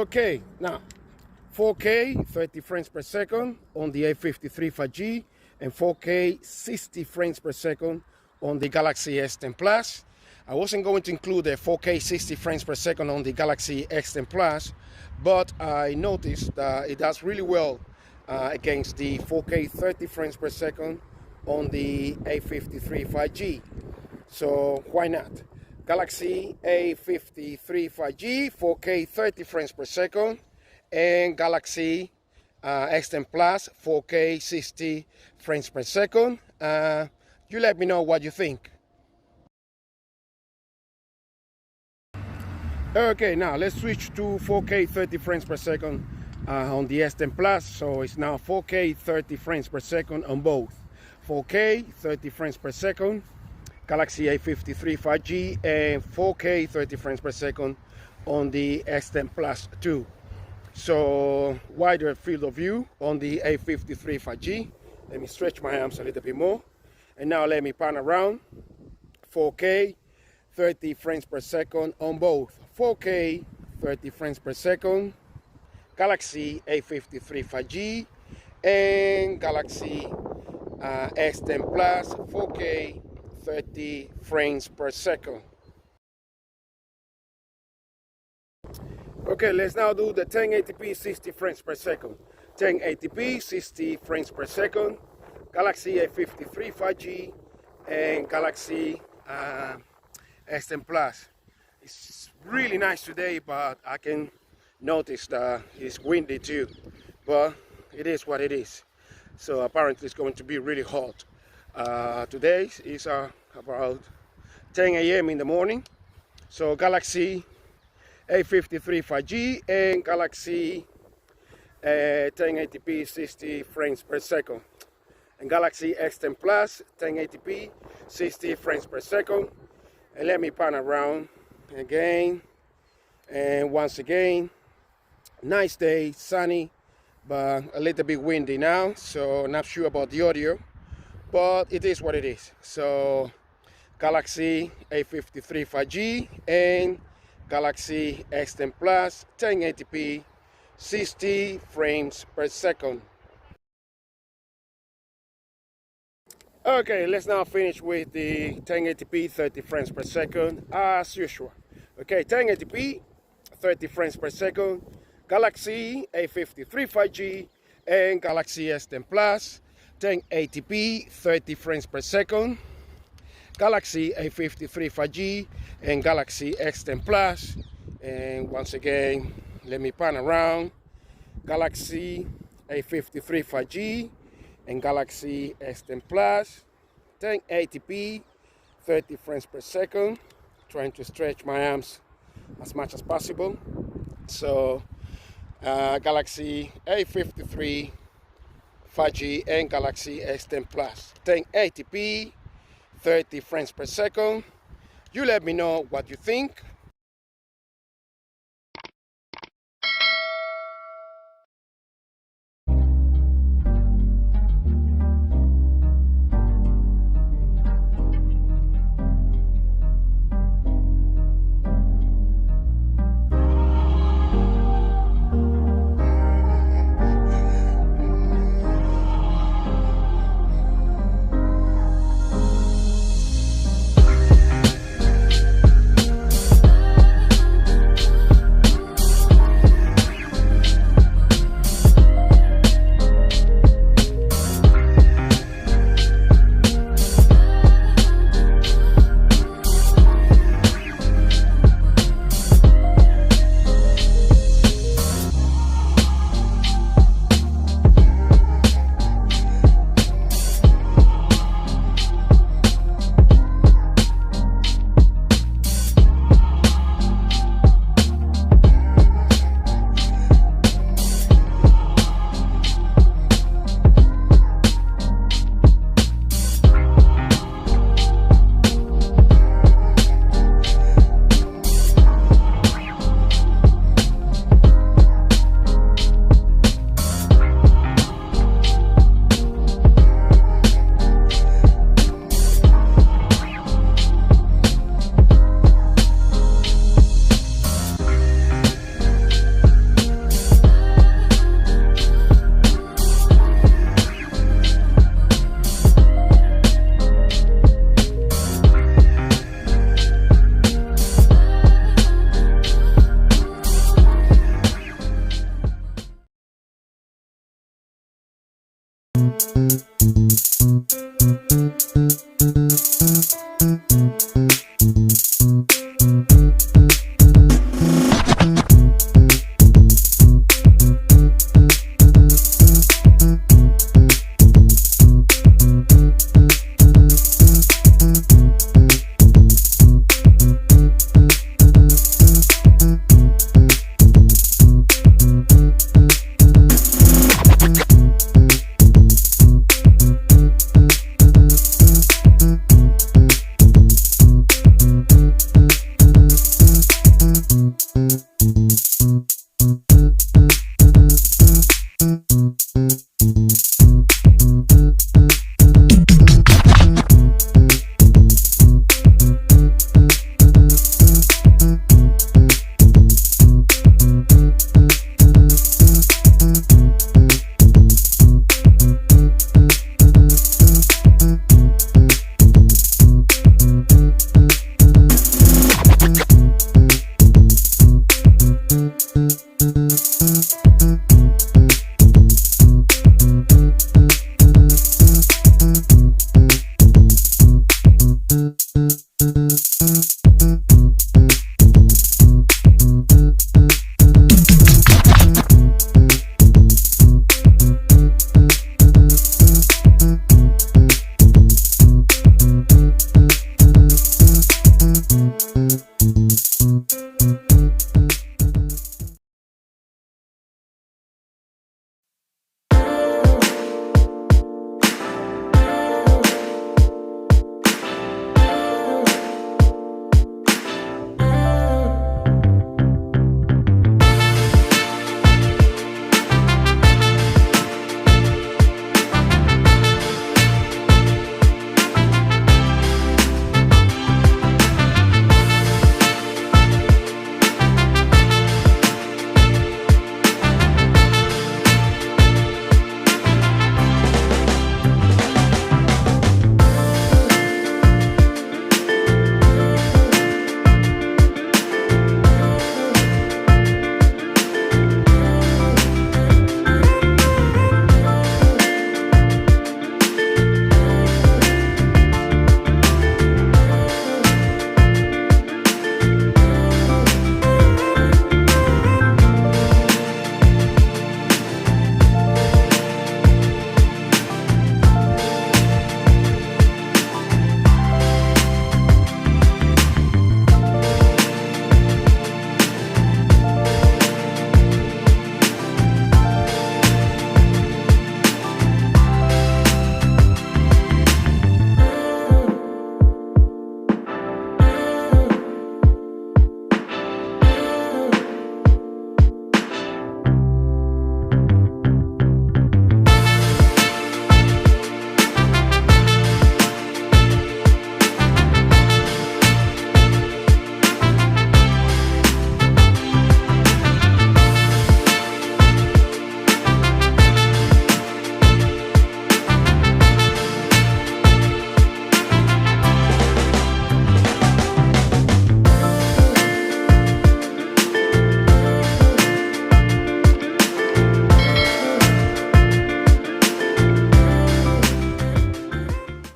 Okay, now 4K 30 frames per second on the A53 5G and 4K 60 frames per second on the Galaxy S10 Plus. I wasn't going to include the 4K 60 frames per second on the Galaxy S10 Plus, but I noticed that it does really well against the 4K 30 frames per second on the A53 5G. So why not? Galaxy A53 5G, 4K 30 frames per second, and Galaxy S10 Plus, 4K 60 frames per second. You let me know what you think. Okay, now let's switch to 4K 30 frames per second on the S10 Plus. So it's now 4K 30 frames per second on both. 4K 30 frames per second, Galaxy A53 5G, and 4K 30 frames per second on the S10 Plus 2. So wider field of view on the A53 5G. Let me stretch my arms a little bit more. And now let me pan around. 4K 30 frames per second on both. 4K 30 frames per second, Galaxy A53 5G and Galaxy S10 Plus, 4K 30 frames per second. Okay, let's now do the 1080p 60 frames per second. 1080p 60 frames per second, Galaxy A53 5G and Galaxy S10 Plus. It's really nice today, but I can notice that it's windy too. But it is what it is. So apparently it's going to be really hot. Today is about 10 a.m. in the morning. So Galaxy A53 5G and Galaxy 1080p 60 frames per second. And Galaxy S10 Plus 1080p 60 frames per second. And let me pan around again and once again. Nice day, sunny, but a little bit windy now, so not sure about the audio, but it is what it is. So Galaxy A53 5G and Galaxy S10 Plus 1080p 60 frames per second. Okay, let's now finish with the 1080p 30 frames per second as usual. Okay, 1080p 30 frames per second, Galaxy A53 5G and Galaxy S10 Plus, 1080p 30 frames per second, Galaxy A53 5G and Galaxy S10 Plus. And once again, let me pan around. Galaxy A53 5G and Galaxy S10 Plus, 1080p 30 frames per second. Trying to stretch my arms as much as possible. So Galaxy A53 5G and Galaxy S10 Plus, 1080p 30 frames per second. You let me know what you think.